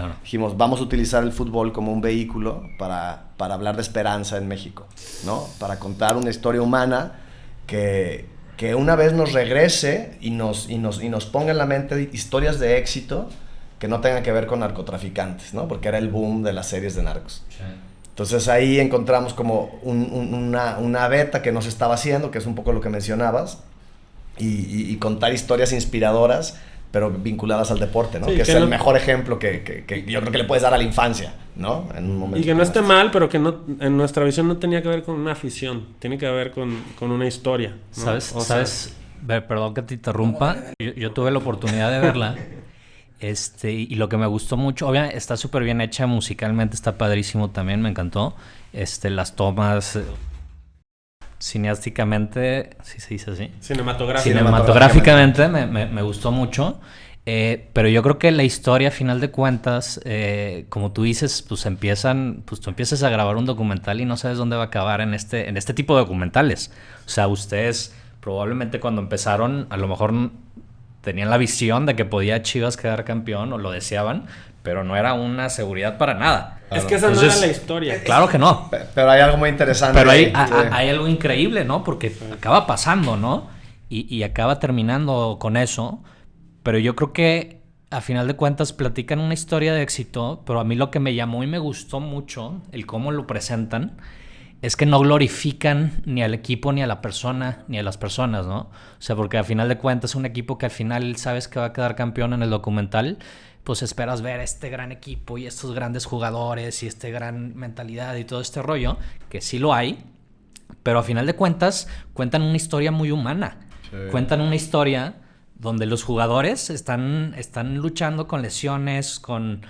Claro. Dijimos, vamos a utilizar el fútbol como un vehículo para hablar de esperanza en México, ¿no? Para contar una historia humana que una vez nos regrese y nos ponga en la mente historias de éxito que no tengan que ver con narcotraficantes, ¿no? Porque era el boom de las series de narcos. Sí. Entonces ahí encontramos como una beta que no se estaba haciendo, que es un poco lo que mencionabas, y contar historias inspiradoras, pero vinculadas al deporte, ¿no? Sí, que es el mejor ejemplo que yo creo que le puedes dar a la infancia, ¿no? En un momento y que no esté mal, pero que no, en nuestra visión no tenía que ver con una afición, tiene que ver con una historia, ¿no? ¿Sabes? Perdón que te interrumpa, yo tuve la oportunidad de verla. Y lo que me gustó mucho, obviamente está súper bien hecha musicalmente, está padrísimo también, me encantó. Las tomas, cineásticamente, ¿sí se dice así? Cinematográficamente me gustó mucho. Pero yo creo que la historia, a final de cuentas, como tú dices, pues tú empiezas a grabar un documental y no sabes dónde va a acabar en este tipo de documentales. O sea, ustedes probablemente cuando empezaron, a lo mejor tenían la visión de que podía Chivas quedar campeón o lo deseaban, pero no era una seguridad para nada. Claro. Es que esa no era la historia. Claro que no. Pero hay algo muy interesante. Pero hay algo increíble, ¿no? Porque acaba pasando, ¿no? Y acaba terminando con eso. Pero yo creo que a final de cuentas platican una historia de éxito, pero a mí lo que me llamó y me gustó mucho, el cómo lo presentan, es que no glorifican ni al equipo, ni a la persona, ni a las personas, ¿no? O sea, porque a final de cuentas un equipo que al final sabes que va a quedar campeón en el documental, pues esperas ver este gran equipo y estos grandes jugadores y este gran mentalidad y todo este rollo, que sí lo hay, pero a final de cuentas cuentan una historia muy humana. Sí. Cuentan una historia donde los jugadores están luchando con lesiones, con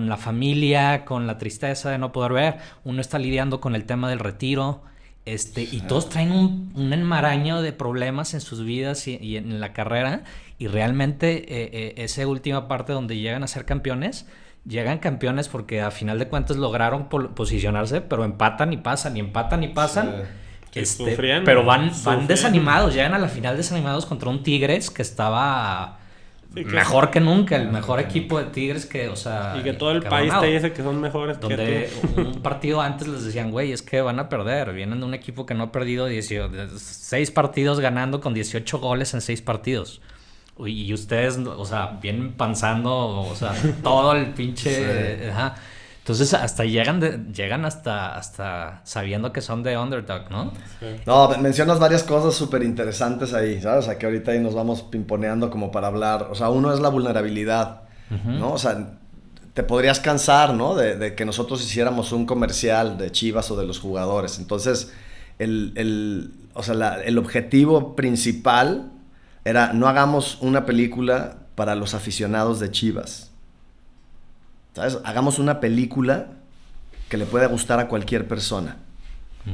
la familia, con la tristeza de no poder ver. Uno está lidiando con el tema del retiro. Y todos traen un enmaraño de problemas en sus vidas y en la carrera. Y realmente esa última parte donde llegan a ser campeones, llegan campeones porque a final de cuentas lograron posicionarse, pero empatan y pasan, y empatan y pasan. Sí. Pero van desanimados, llegan a la final desanimados contra un Tigres que estaba mejor que nunca, el mejor equipo de Tigres que, o sea... Y que todo el país te dice que son mejores donde que tú. Un partido antes les decían, güey, es que van a perder, vienen de un equipo que no ha perdido 6 partidos ganando con 18 goles en 6 partidos. Y ustedes, o sea, vienen panzando, o sea, todo el pinche... Sí. Ajá. Entonces hasta llegan hasta sabiendo que son de underdog, ¿no? Sí. No, mencionas varias cosas súper interesantes ahí, ¿sabes? O sea, que ahorita ahí nos vamos pimponeando como para hablar. O sea, uno es la vulnerabilidad, ¿no? O sea, te podrías cansar, ¿no? De que nosotros hiciéramos un comercial de Chivas o de los jugadores. Entonces, el objetivo principal era no hagamos una película para los aficionados de Chivas. ¿Sabes? Hagamos una película que le pueda gustar a cualquier persona.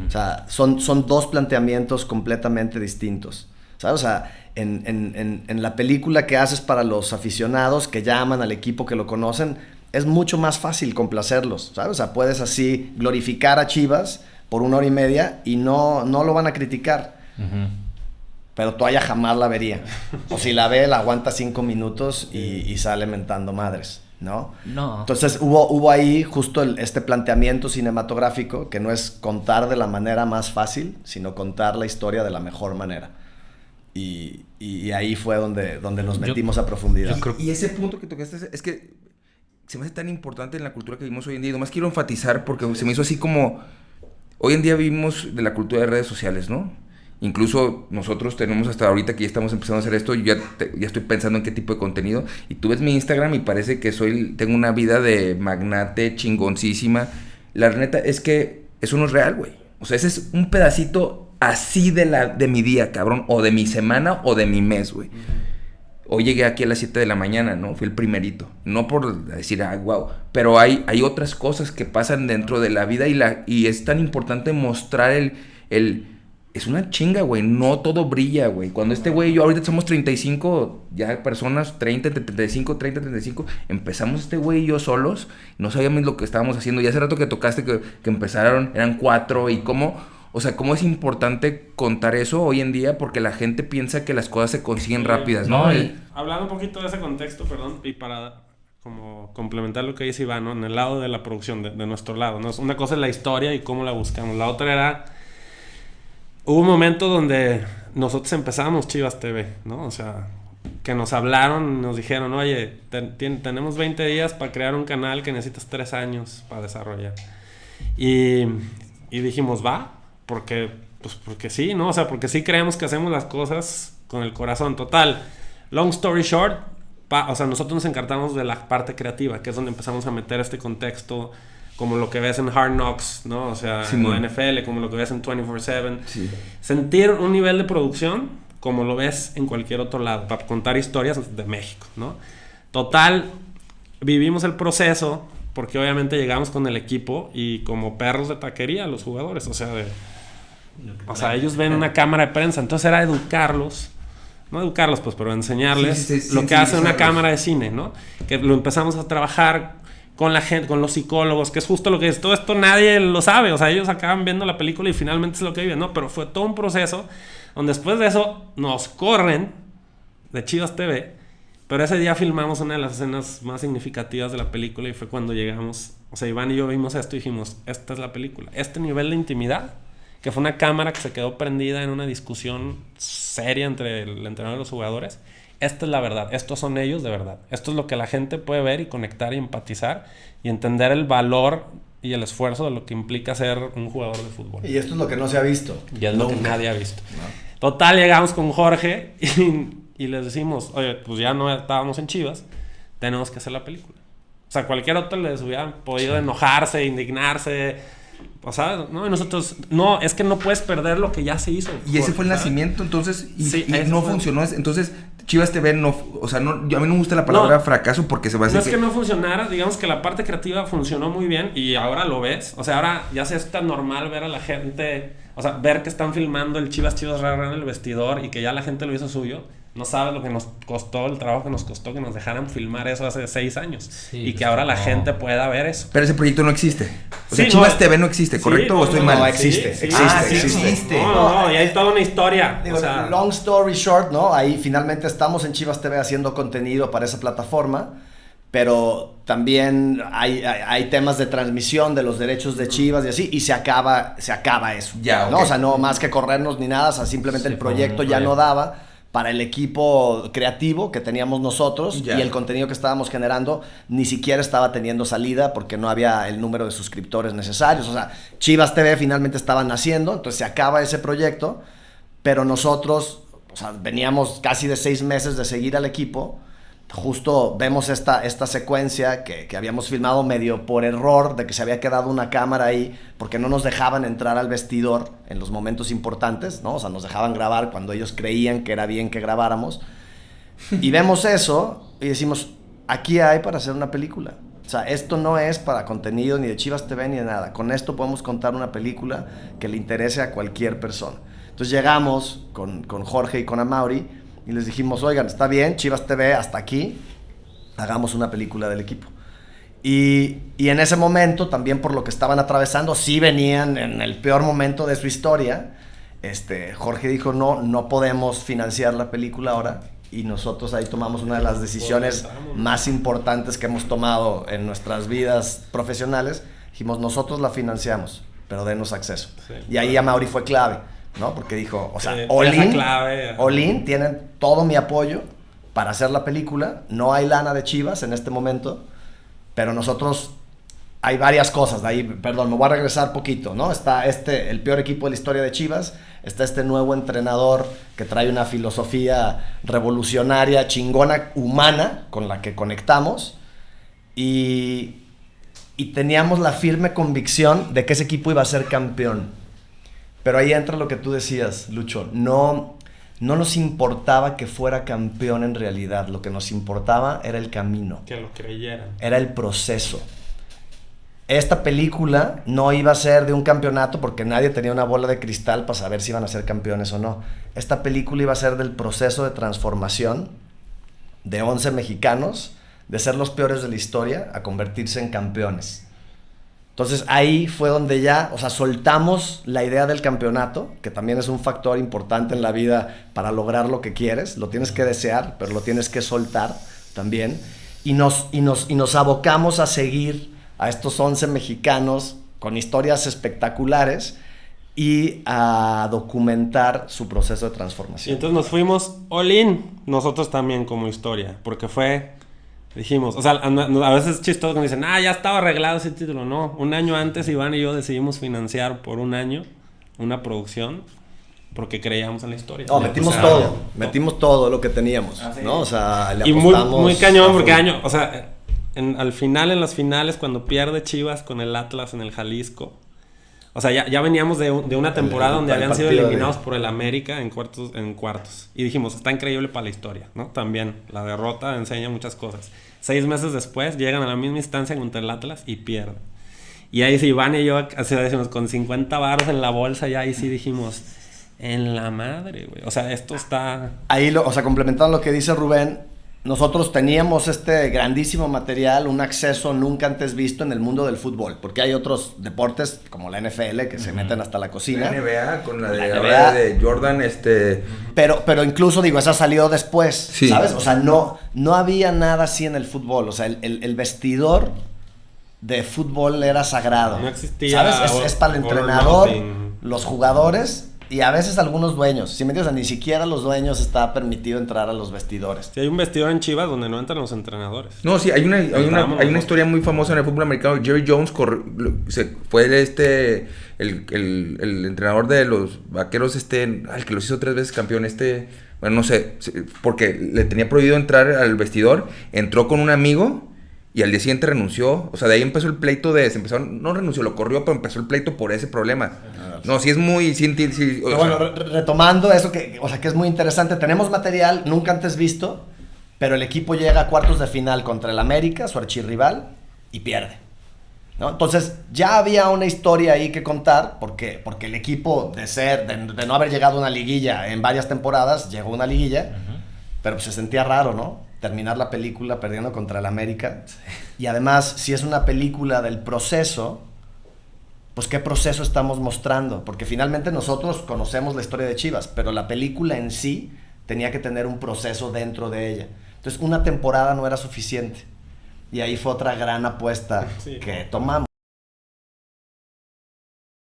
O sea, son 2 planteamientos completamente distintos. ¿Sabes? O sea, en la película que haces para los aficionados que ya aman al equipo, que lo conocen, es mucho más fácil complacerlos, ¿sabes? O sea, puedes así glorificar a Chivas por 1 hora y media y no lo van a criticar. Pero Toalla jamás la vería. O si la ve, la aguanta 5 minutos y sale mentando madres, ¿no? No. Entonces hubo ahí justo este planteamiento cinematográfico que no es contar de la manera más fácil, sino contar la historia de la mejor manera. Y ahí fue donde nos metimos a profundidad. Y ese punto que tocaste es que se me hace tan importante en la cultura que vivimos hoy en día. Y nomás quiero enfatizar porque se me hizo así como... Hoy en día vivimos de la cultura de redes sociales, ¿no? Incluso nosotros tenemos hasta ahorita que ya estamos empezando a hacer esto, yo ya estoy pensando en qué tipo de contenido. Y tú ves mi Instagram y parece que tengo una vida de magnate chingoncísima. La neta es que eso no es real, güey. O sea, ese es un pedacito así de mi día, cabrón. O de mi semana o de mi mes, güey. Hoy llegué aquí a las 7 de la mañana, ¿no? Fui el primerito. No por decir, wow. Pero hay otras cosas que pasan dentro de la vida y es tan importante mostrar es una chinga, güey. No todo brilla, güey. Cuando este güey y yo ahorita somos 35, ya personas, 35, empezamos este güey y yo solos. No sabíamos lo que estábamos haciendo. Y hace rato que tocaste que empezaron, eran 4 y cómo... O sea, cómo es importante contar eso hoy en día porque la gente piensa que las cosas se consiguen rápidas, ¿no? Hablando un poquito de ese contexto, perdón, y para como complementar lo que dice Iván, ¿no? En el lado de la producción, de nuestro lado, ¿no? Una cosa es la historia y cómo la buscamos. La otra era... Hubo un momento donde nosotros empezamos Chivas TV, ¿no? O sea, que nos hablaron, nos dijeron, oye, tenemos 20 días para crear un canal que necesitas 3 años para desarrollar. Y dijimos, va, porque sí, ¿no? O sea, porque sí creemos que hacemos las cosas con el corazón. Total, long story short, o sea, nosotros nos encartamos de la parte creativa, que es donde empezamos a meter este contexto, como lo que ves en Hard Knocks, ¿no? O sea, en la NFL, como lo que ves en 24/7. Sí. Sentir un nivel de producción como lo ves en cualquier otro lado, para contar historias de México, ¿no? Total, vivimos el proceso, porque obviamente llegamos con el equipo y como perros de taquería los jugadores, o sea, ellos ven una cámara de prensa, entonces era educarlos, no educarlos pues, pero enseñarles lo que hace una cámara de cine, ¿no? Que lo empezamos a trabajar con la gente, con los psicólogos, que es justo lo que es. Todo esto nadie lo sabe, o sea, ellos acaban viendo la película y finalmente es lo que viven, ¿no? Pero fue todo un proceso donde después de eso nos corren de Chivas TV, pero ese día filmamos una de las escenas más significativas de la película y fue cuando llegamos, o sea, Iván y yo vimos esto y dijimos, esta es la película. Este nivel de intimidad, que fue una cámara que se quedó prendida en una discusión seria entre el entrenador y los jugadores. Esta es la verdad, estos son ellos de verdad. Esto es lo que la gente puede ver y conectar y empatizar y entender el valor y el esfuerzo de lo que implica ser un jugador de fútbol. Y esto es lo que no se ha visto. Y es lo que nadie ha visto. No. Total, llegamos con Jorge y les decimos, oye, pues ya no estábamos en Chivas, tenemos que hacer la película. O sea, cualquier otro les hubiera podido enojarse, indignarse, o sea, ¿no? Y nosotros, no, es que no puedes perder lo que ya se hizo. Y ese fue el nacimiento, entonces, y no funcionó. Entonces, Chivas TV no, o sea, no, a mí no me gusta la palabra fracaso porque se va a decir no es que no funcionara, digamos que la parte creativa funcionó muy bien y ahora lo ves, o sea, ahora ya se es tan normal ver a la gente, o sea, ver que están filmando el Chivas Rara en el vestidor y que ya la gente lo hizo suyo. No sabes lo que nos costó, el trabajo que nos costó que nos dejaran filmar eso hace 6 años. Sí, y que ahora la gente pueda ver eso. Pero ese proyecto no existe. O sea, Chivas TV no existe, ¿correcto? ¿O estoy mal? No, existe. Existe. No, y hay toda una historia. Digo, o sea, long story short, ¿no? Ahí finalmente estamos en Chivas TV haciendo contenido para esa plataforma. Pero también hay temas de transmisión de los derechos de Chivas y así, y se acaba eso. Ya, ¿no? Okay. O sea, no más que corrernos ni nada, o sea, simplemente el proyecto ya no daba para el equipo creativo que teníamos nosotros y el contenido que estábamos generando ni siquiera estaba teniendo salida porque no había el número de suscriptores necesarios. O sea, Chivas TV finalmente estaba naciendo, entonces se acaba ese proyecto, pero nosotros, o sea, veníamos casi de 6 meses de seguir al equipo. Justo vemos esta secuencia que habíamos filmado medio por error, de que se había quedado una cámara ahí porque no nos dejaban entrar al vestidor en los momentos importantes, ¿no? O sea, nos dejaban grabar cuando ellos creían que era bien que grabáramos. Y vemos eso y decimos, aquí hay para hacer una película. O sea, esto no es para contenido ni de Chivas TV ni de nada. Con esto podemos contar una película que le interese a cualquier persona. Entonces llegamos con Jorge y con Amaury y les dijimos, oigan, está bien, Chivas TV hasta aquí, hagamos una película del equipo. Y en ese momento, también por lo que estaban atravesando, sí venían en el peor momento de su historia. Jorge dijo, no podemos financiar la película ahora. Y nosotros ahí tomamos una de las decisiones más importantes que hemos tomado en nuestras vidas profesionales. Dijimos, nosotros la financiamos, pero denos acceso. Sí, y ahí Amaury fue clave, ¿no? Porque dijo, o sea, all in, tienen todo mi apoyo para hacer la película. No hay lana de Chivas en este momento, pero nosotros hay varias cosas. De ahí, perdón, me voy a regresar poquito, ¿no? Está el peor equipo de la historia de Chivas. Está este nuevo entrenador que trae una filosofía revolucionaria, chingona, humana, con la que conectamos. Y teníamos la firme convicción de que ese equipo iba a ser campeón. Pero ahí entra lo que tú decías, Lucho. No nos importaba que fuera campeón en realidad. Lo que nos importaba era el camino. Que lo creyeran. Era el proceso. Esta película no iba a ser de un campeonato porque nadie tenía una bola de cristal para saber si iban a ser campeones o no. Esta película iba a ser del proceso de transformación de 11 mexicanos, de ser los peores de la historia a convertirse en campeones. Entonces ahí fue donde ya, o sea, soltamos la idea del campeonato, que también es un factor importante en la vida para lograr lo que quieres. Lo tienes que desear, pero lo tienes que soltar también. y nos abocamos a seguir a estos 11 mexicanos con historias espectaculares y a documentar su proceso de Y transformación. entonces nos fuimos all in, nosotros también como historia, porque dijimos, o sea, a veces es chistoso que me dicen, ya estaba arreglado ese título. No, un año antes Iván y yo decidimos financiar por un año una producción porque creíamos en la historia. No, metimos todo lo que teníamos, ¿no? O sea, le y muy, apostamos muy cañón, porque a full. al final, en las finales, cuando pierde Chivas con el Atlas en el Jalisco, o sea, ya veníamos de una temporada donde habían sido eliminados por el América en cuartos. Y dijimos, está increíble para la historia, ¿no? También la derrota enseña muchas cosas. 6 meses después llegan a la misma instancia contra el Atlas y pierden. Y ahí sí, Iván y yo, así decimos, con 50 varos en la bolsa, ya ahí sí dijimos, en la madre, güey. O sea, esto está... Ahí, o sea, complementando lo que dice Rubén, nosotros teníamos este grandísimo material, un acceso nunca antes visto en el mundo del fútbol, porque hay otros deportes como la NFL que se meten hasta la cocina. La NBA, con la NBA. ahora de Jordan, Pero incluso, digo, esa salió después, Sí. ¿sabes? O sea, no había nada así en el fútbol. O sea, el vestidor de fútbol era sagrado. No existía. ¿Sabes? Es para el entrenador, los jugadores y a veces algunos dueños. Si me entiendes, ni siquiera los dueños está permitido entrar a los vestidores. Sí, hay un vestidor en Chivas donde no entran los entrenadores. No, sí, hay una historia muy famosa en el fútbol americano. Jerry Jones fue el entrenador de los vaqueros, el que los hizo 3 veces campeón, bueno, no sé, porque le tenía prohibido entrar al vestidor, entró con un amigo y al día siguiente renunció. O sea, de ahí empezó el pleito no renunció, lo corrió, pero empezó el pleito por ese problema. No, sí es muy... Pero bueno, retomando eso, que es muy interesante. Tenemos material nunca antes visto, pero el equipo llega a cuartos de final contra el América, su archirrival, y pierde, ¿no? Entonces, ya había una historia ahí que contar, porque el equipo, de no haber llegado a una liguilla en varias temporadas, llegó a una liguilla, pero pues se sentía raro, ¿no? Terminar la película perdiendo contra el América. Y además, si es una película del proceso, pues ¿qué proceso estamos mostrando? Porque finalmente nosotros conocemos la historia de Chivas, pero la película en sí tenía que tener un proceso dentro de ella. Entonces, una temporada no era suficiente. Y ahí fue otra gran apuesta que tomamos.